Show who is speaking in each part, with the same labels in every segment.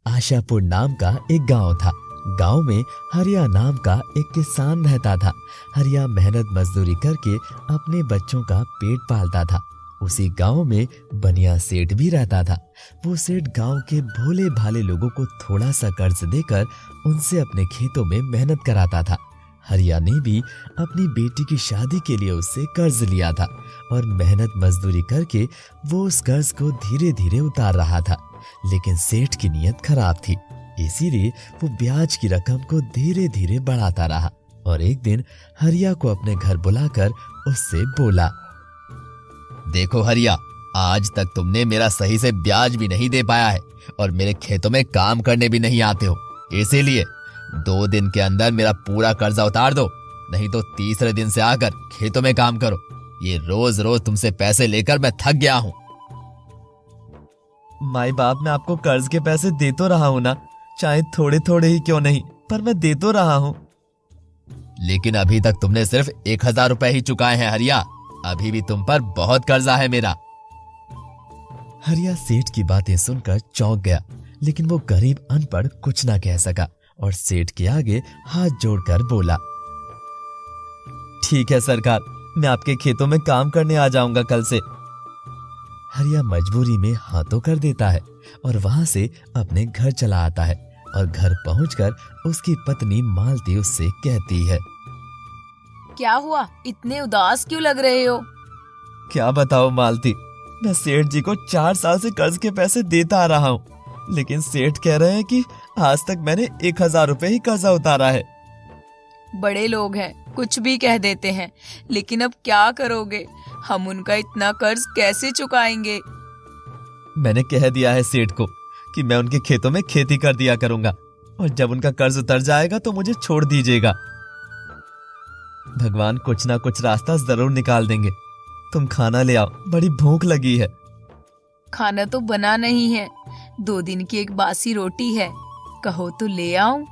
Speaker 1: आशापुर नाम का एक गांव था। गांव में हरिया नाम का एक किसान रहता था। हरिया मेहनत मजदूरी करके अपने बच्चों का पेट पालता था। उसी गांव में बनिया सेठ भी रहता था। वो सेठ गांव के भोले भाले लोगों को थोड़ा सा कर्ज देकर उनसे अपने खेतों में मेहनत कराता था। हरिया ने भी अपनी बेटी की शादी के लिए उससे कर्ज लिया था और मेहनत मजदूरी करके वो उस कर्ज को धीरे धीरे उतार रहा था। लेकिन सेठ की नीयत खराब थी, इसीलिए वो ब्याज की रकम को धीरे धीरे बढ़ाता रहा। और एक दिन हरिया को अपने घर बुलाकर उससे बोला, देखो हरिया, आज तक तुमने मेरा सही से ब्याज भी नहीं दे पाया है और मेरे खेतों में काम करने भी नहीं आते हो। इसीलिए 2 दिन के अंदर मेरा पूरा कर्जा उतार दो, नहीं तो तीसरे दिन से आकर खेतों में काम करो। ये रोज रोज तुमसे पैसे लेकर मैं थक गया हूँ।
Speaker 2: माई बाप, मैं आपको कर्ज के पैसे दे तो रहा हूँ ना, चाहे थोड़े थोड़े ही क्यों नहीं, पर मैं दे तो रहा हूँ।
Speaker 1: लेकिन अभी तक तुमने सिर्फ 1000 रुपए ही चुकाए हैं हरिया। अभी भी तुम पर बहुत कर्जा है मेरा। हरिया सेठ की बातें सुनकर चौंक गया, लेकिन वो गरीब अनपढ़ कुछ ना कह सका और सेठ के आगे हाथ जोड़कर बोला,
Speaker 2: ठीक है सरकार, मैं आपके खेतों में काम करने आ जाऊंगा कल से।
Speaker 1: हरिया मजबूरी में हाँ तो कर देता है और वहां से अपने घर चला आता है। और घर पहुंचकर उसकी पत्नी मालती उससे कहती है,
Speaker 3: क्या हुआ, इतने उदास क्यों लग रहे हो?
Speaker 2: क्या बताओ मालती, मैं सेठ जी को 4 साल से कर्ज के पैसे देता आ रहा हूँ, लेकिन सेठ कह रहे हैं कि आज तक मैंने 1000 रुपए ही कर्जा उतारा है।
Speaker 3: बड़े लोग हैं, कुछ भी कह देते हैं, लेकिन अब क्या करोगे? हम उनका इतना कर्ज कैसे चुकाएंगे?
Speaker 2: मैंने कह दिया है सेठ को कि मैं उनके खेतों में खेती कर दिया करूंगा और जब उनका कर्ज उतर जाएगा तो मुझे छोड़ दीजिएगा। भगवान कुछ ना कुछ रास्ता जरूर निकाल देंगे। तुम खाना ले आओ, बड़ी भूख लगी है।
Speaker 3: खाना तो बना नहीं है, 2 दिन की एक बासी रोटी है, कहो तो ले आऊं?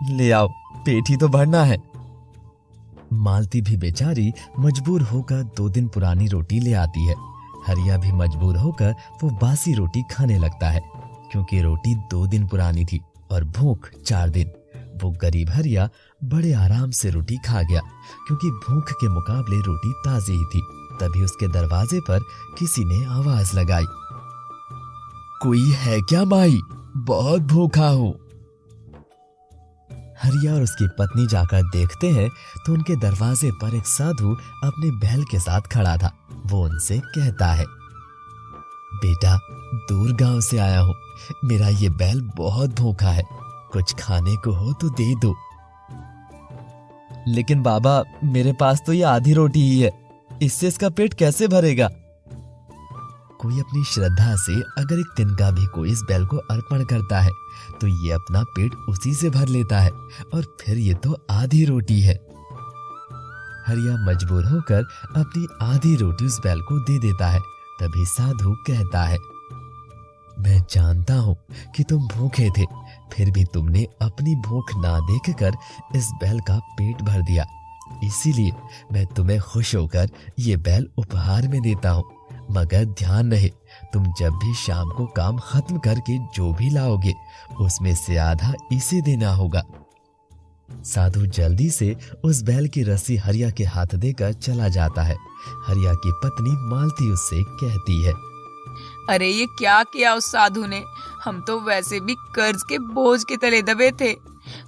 Speaker 2: ले आओ, पेट ही तो भरना है।
Speaker 1: मालती भी बेचारी मजबूर होकर 2 दिन पुरानी रोटी ले आती है। हरिया भी मजबूर होकर वो बासी रोटी खाने लगता है, क्योंकि रोटी 2 दिन पुरानी थी और भूख 4 दिन। वो गरीब हरिया बड़े आराम से रोटी खा गया, क्योंकि भूख के मुकाबले रोटी ताजी ही थी। तभी उसके दरवाजे पर किसी ने आवाज लगाई, कोई है क्या माई? बहुत भूखा हूँ। हरिया और उसकी पत्नी जाकर देखते हैं तो उनके दरवाजे पर एक साधु अपने बैल के साथ खड़ा था। वो उनसे कहता है, बेटा, दूर गांव से आया हूँ, मेरा ये बैल बहुत भूखा है, कुछ खाने को हो तो दे दो।
Speaker 2: लेकिन बाबा, मेरे पास तो ये आधी रोटी ही है, इससे इसका पेट कैसे भरेगा?
Speaker 1: कोई अपनी श्रद्धा से अगर एक तिनका भी कोई इस बैल को अर्पण करता है तो ये अपना पेट उसी से भर लेता है, और फिर ये तो आधी रोटी है। हरिया मजबूर होकर अपनी आधी रोटी उस बैल को दे देता है। तभी साधु कहता है, मैं जानता हूँ कि तुम भूखे थे, फिर भी तुमने अपनी भूख ना देखकर इस बैल का पेट भर दिया, इसीलिए मैं तुम्हें खुश होकर ये बैल उपहार में देता हूँ। मगर ध्यान रहे, तुम जब भी शाम को काम खत्म करके जो भी लाओगे उसमें से आधा इसे देना होगा। साधु जल्दी से उस बैल की रस्सी हरिया के हाथ देकर चला जाता है। हरिया की पत्नी मालती उससे कहती है,
Speaker 3: अरे ये क्या किया उस साधु ने? हम तो वैसे भी कर्ज के बोझ के तले दबे थे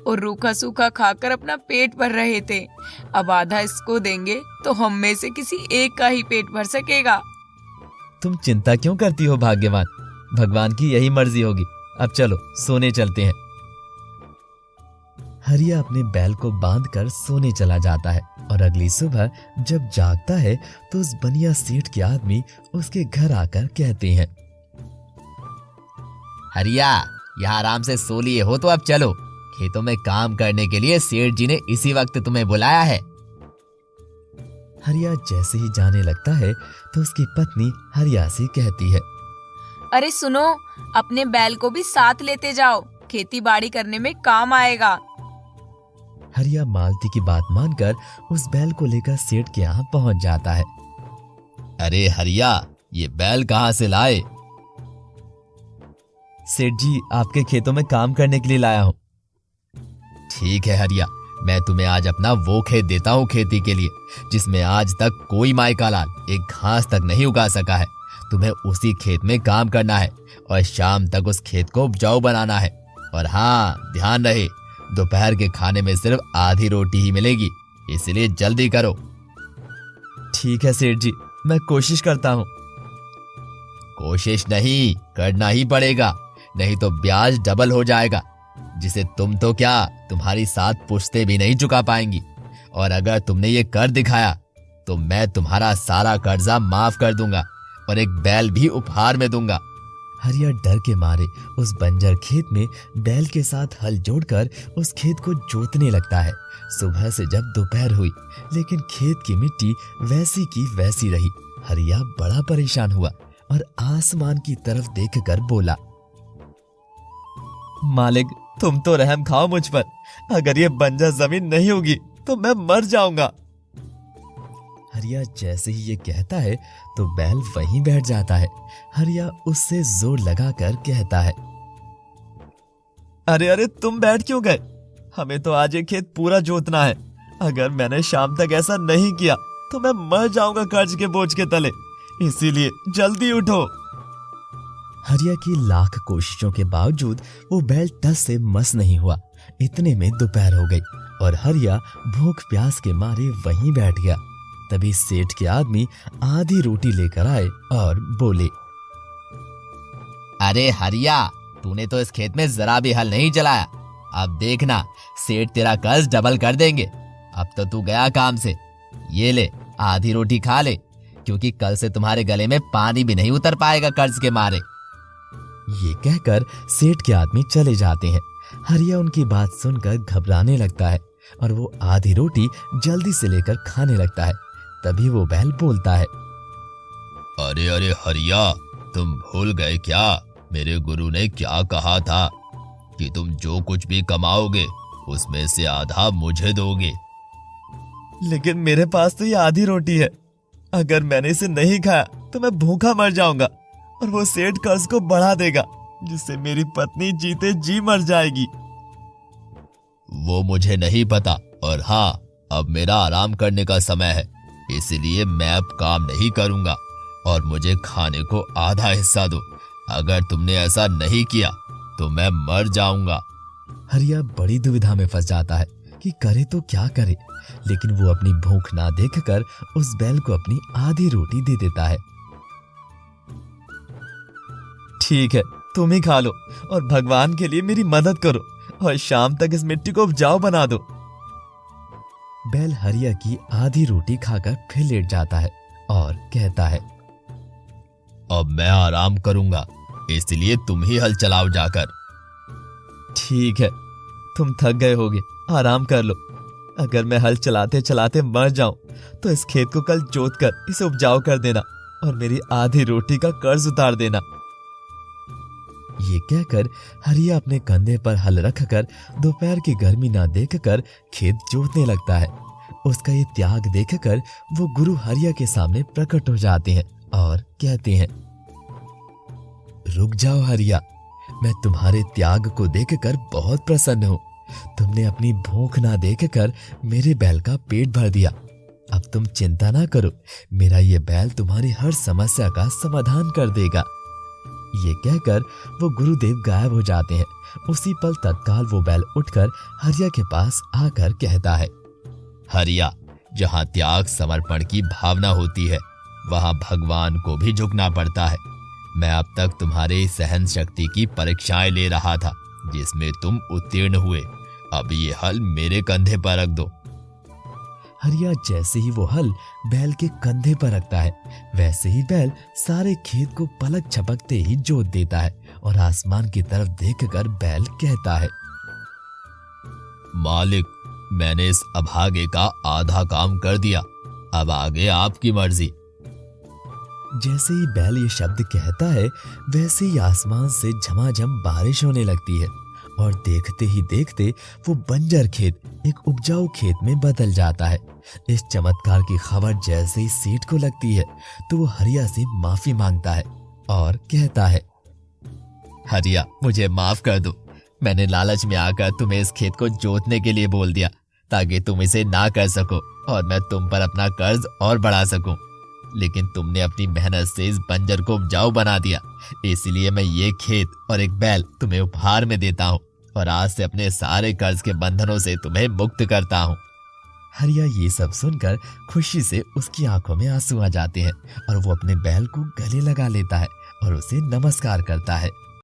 Speaker 3: और रूखा सूखा खाकर अपना पेट भर रहे थे। अब आधा इसको देंगे तो हम में से किसी एक का ही पेट भर सकेगा।
Speaker 2: तुम चिंता क्यों करती हो भाग्यवान, भगवान की यही मर्जी होगी। अब चलो सोने चलते हैं।
Speaker 1: हरिया अपने बैल को बांधकर सोने चला जाता है और अगली सुबह जब जागता है तो उस बनिया सेठ के आदमी उसके घर आकर कहते हैं,
Speaker 4: हरिया, यहाँ आराम से सो लिए हो तो अब चलो, खेतों में काम करने के लिए सेठ जी ने इसी वक्त तुम्हें बुलाया है।
Speaker 1: हरिया जैसे ही जाने लगता है तो उसकी पत्नी हरिया से कहती है,
Speaker 3: अरे सुनो, अपने बैल को भी साथ लेते जाओ, खेती बाड़ी करने में काम आएगा।
Speaker 1: हरिया मालती की बात मानकर उस बैल को लेकर सेठ के यहाँ पहुंच जाता है।
Speaker 4: अरे हरिया, ये बैल कहाँ से लाए?
Speaker 2: सेठ जी आपके खेतों में काम करने के लिए लाया हूँ।
Speaker 4: ठीक है हरिया, मैं तुम्हें आज अपना वो खेत देता हूँ खेती के लिए जिसमें आज तक कोई मायका लाल एक घास तक नहीं उगा सका है। तुम्हें उसी खेत में काम करना है और शाम तक उस खेत को उपजाऊ बनाना है। और हाँ, ध्यान रहे दोपहर के खाने में सिर्फ आधी रोटी ही मिलेगी, इसलिए जल्दी करो।
Speaker 2: ठीक है सेठ जी, मैं कोशिश करता हूँ।
Speaker 4: कोशिश नहीं, करना ही पड़ेगा, नहीं तो ब्याज डबल हो जाएगा, जिसे तुम तो क्या तुम्हारी 7 पुश्तें भी नहीं चुका पाएंगी। और अगर तुमने ये कर दिखाया तो मैं तुम्हारा सारा कर्जा माफ कर दूंगा और एक बैल भी उपहार में दूंगा।
Speaker 1: हरिया डर के मारे उस बंजर खेत में बैल के साथ हल जोड़कर उस खेत को जोतने लगता है। सुबह से जब दोपहर हुई लेकिन खेत की मिट्टी वैसी की वैसी रही। हरिया बड़ा परेशान हुआ और आसमान की तरफ देखकर बोला,
Speaker 2: मालिक तुम तो रहम खाओ मुझ पर, अगर ये बंजर जमीन नहीं होगी तो मैं मर जाऊंगा।
Speaker 1: हरिया जैसे ही ये कहता है तो बैल वहीं बैठ जाता है। हरिया उससे जोर लगाकर कहता है,
Speaker 2: अरे अरे तुम बैठ क्यों गए? हमें तो आज ये खेत पूरा जोतना है। अगर मैंने शाम तक ऐसा नहीं किया तो मैं मर जाऊंगा कर्ज के बोझ के तले, इसीलिए जल्दी उठो।
Speaker 1: हरिया की लाख कोशिशों के बावजूद वो बैल टस से मस नहीं हुआ। इतने में दोपहर हो गई और हरिया भूख प्यास के मारे वहीं बैठ गया। तभी सेठ के आदमी आधी रोटी लेकर आए और बोले,
Speaker 4: अरे हरिया, तूने तो इस खेत में जरा भी हल नहीं चलाया। अब देखना सेठ तेरा कर्ज डबल कर देंगे। अब तो तू गया काम से, ये ले आधी रोटी खा ले, क्योंकि कल से तुम्हारे गले में पानी भी नहीं उतर पाएगा कर्ज के मारे।
Speaker 1: ये कहकर सेठ के आदमी चले जाते हैं। हरिया उनकी बात सुनकर घबराने लगता है और वो आधी रोटी जल्दी से लेकर खाने लगता है। तभी वो बैल बोलता है,
Speaker 4: अरे अरे हरिया, तुम भूल गए क्या मेरे गुरु ने क्या कहा था कि तुम जो कुछ भी कमाओगे उसमें से आधा मुझे दोगे।
Speaker 2: लेकिन मेरे पास तो ये आधी रोटी है, अगर मैंने इसे नहीं खाया तो मैं भूखा मर जाऊंगा और वो सेठ कर्ज को बढ़ा देगा, जिससे मेरी पत्नी जीते जी मर जाएगी।
Speaker 4: वो मुझे नहीं पता, और हाँ, अब मेरा आराम करने का समय है, इसलिए मैं अब काम नहीं करूंगा और मुझे खाने को आधा हिस्सा दो। अगर तुमने ऐसा नहीं किया तो मैं मर जाऊंगा।
Speaker 1: हरिया बड़ी दुविधा में फंस जाता है कि करे तो क्या करे, लेकिन वो अपनी भूख ना देखकर उस बैल को अपनी आधी रोटी दे देता है।
Speaker 2: ठीक है, तुम ही खा लो और भगवान के लिए मेरी मदद करो और शाम तक इस मिट्टी को उपजाऊ बना दो।
Speaker 1: बैल हरिया की आधी रोटी खाकर फिर लेट जाता है और कहता है,
Speaker 4: अब मैं आराम करूंगा, इसलिए तुम ही हल चलाओ जाकर।
Speaker 2: ठीक है, तुम थक गए होगे, आराम कर लो। अगर मैं हल चलाते चलाते मर जाऊं तो इस खेत को कल जोत कर इसे उपजाऊ कर देना और मेरी आधी रोटी का कर्ज उतार देना।
Speaker 1: ये कहकर हरिया अपने कंधे पर हल रखकर दोपहर की गर्मी ना देखकर खेत जोतने लगता है। उसका ये त्याग देखकर वो गुरु हरिया के सामने प्रकट हो जाते हैं और कहते हैं, रुक जाओ हरिया, मैं तुम्हारे त्याग को देखकर बहुत प्रसन्न हूँ। तुमने अपनी भूख ना देखकर मेरे बैल का पेट भर दिया। अब तुम चिंता ना करो, मेरा ये बैल तुम्हारी हर समस्या का समाधान कर देगा। ये कहकर वो गुरुदेव गायब हो जाते हैं। उसी पल तत्काल वो बैल उठकर हरिया के पास आकर कहता है,
Speaker 4: हरिया, जहाँ त्याग समर्पण की भावना होती है वहाँ भगवान को भी झुकना पड़ता है। मैं अब तक तुम्हारे सहन शक्ति की परीक्षाएं ले रहा था, जिसमें तुम उत्तीर्ण हुए। अब ये हल मेरे कंधे पर रख दो।
Speaker 1: हरिया जैसे ही वो हल बैल के कंधे पर रखता है, वैसे ही बैल सारे खेत को पलक झपकते ही जोत देता है और आसमान की तरफ देखकर बैल कहता है,
Speaker 4: मालिक, मैंने इस अभागे का आधा काम कर दिया, अब आगे आपकी मर्जी।
Speaker 1: जैसे ही बैल ये शब्द कहता है, वैसे ही आसमान से झमाझम बारिश होने लगती है और देखते ही देखते वो बंजर खेत एक उपजाऊ खेत में बदल जाता है। इस चमत्कार की खबर जैसे ही सेठ को लगती है तो वो हरिया से माफी मांगता है और कहता है,
Speaker 4: हरिया, मुझे माफ कर दो। मैंने लालच में आकर तुम्हें इस खेत को जोतने के लिए बोल दिया ताकि तुम इसे ना कर सको और मैं तुम पर अपना कर्ज और बढ़ा सकूं। लेकिन तुमने अपनी मेहनत से इस बंजर को उपजाऊ बना दिया, इसलिए मैं ये खेत और एक बैल तुम्हें उपहार में देता हूँ और आज से अपने सारे कर्ज के बंधनों से तुम्हें मुक्त करता हूँ।
Speaker 1: हरिया ये सब सुनकर खुशी से उसकी आंखों में आंसू आ जाते हैं और वो अपने बैल को गले लगा लेता है और उसे नमस्कार करता है।